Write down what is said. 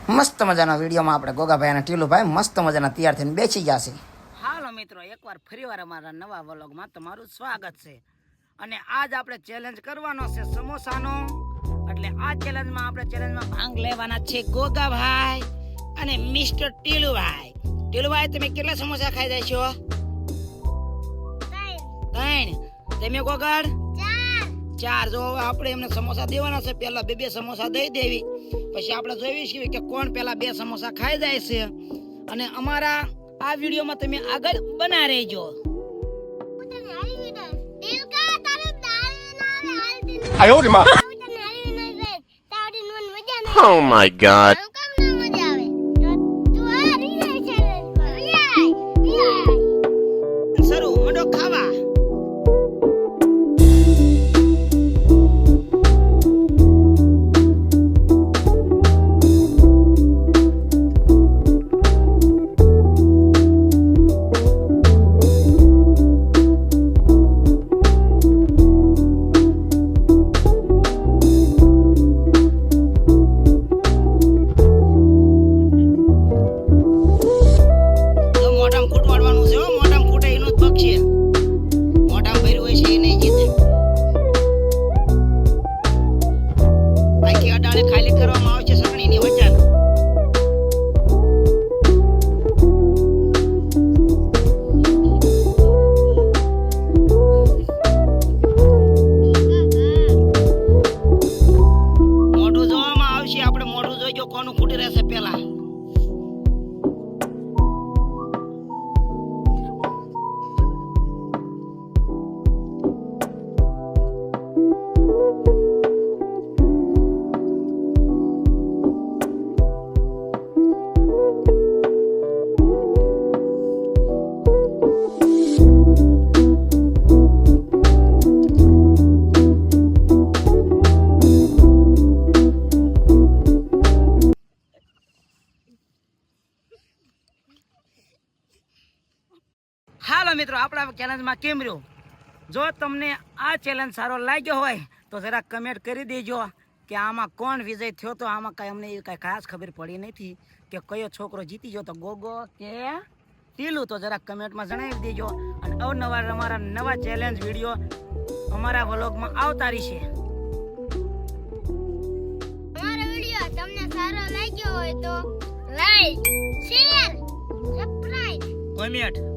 મસ્ત મજાના વિડીયોમાં આપણે ગોગાભાઈ અને ટીલુભાઈ મસ્ત મજાના તૈયાર થઈને બેસી ગયા છે. હાલો મિત્રો, એકવાર ફરીવાર અમારા નવા વ્લોગમાં તમારું સ્વાગત છે. અને આજ આપણે ચેલેન્જ કરવાનો છે સમોસાનો. એટલે આ ચેલેન્જમાં ભાગ લેવાના છે ગોગાભાઈ અને મિસ્ટર ટીલુભાઈ. ટીલુભાઈ, તમે કેટલા સમોસા ખાઈ જશો? 3. તમે ગોગડ 4. જો આપણે એમને સમોસા દેવાના છે. પહેલા 2 સમોસા દઈ દેવી, પછી આપણે જોઈવી છીએ કે કોણ પહેલા 2 સમોસા ખાઈ જાય છે. અને અમારા આ વિડીયોમાં તમે આગળ બના રહેજો. Oh my god. શરૂ મંડો ખાવા. ખાલી કરવામાં આવે છે સગણીની વચ્ચે. મોઢું જોવામાં આવશે. આપણે મોઢું જોઈજો કોનું ખૂટી રહેશે પેલા. હાલો મિત્રો, આપણા ચેલેન્જમાં કેમ રહ્યો? જો તમને આ ચેલેન્જ સારો લાગ્યો હોય તો જરા કમેન્ટ કરી દેજો કે આમાં કોણ વિજય થયો. તો આમાં કાંઈ અમને એવી કાંઈ ખાસ ખબર પડી નથી કે કયો છોકરો જીતી ગયો, તો ગોગો કે ટીલું. તો જરા કમેન્ટમાં જણાવી દેજો. અને અવનવાર અમારા નવા ચેલેન્જ વિડીયો અમારા વ્લોગમાં આવતા રહેશે. અમારો વિડીયો તમને સારો લાગ્યો હોય તો લાઈક, શેર, સબસ્ક્રાઇબ, કોમેન્ટ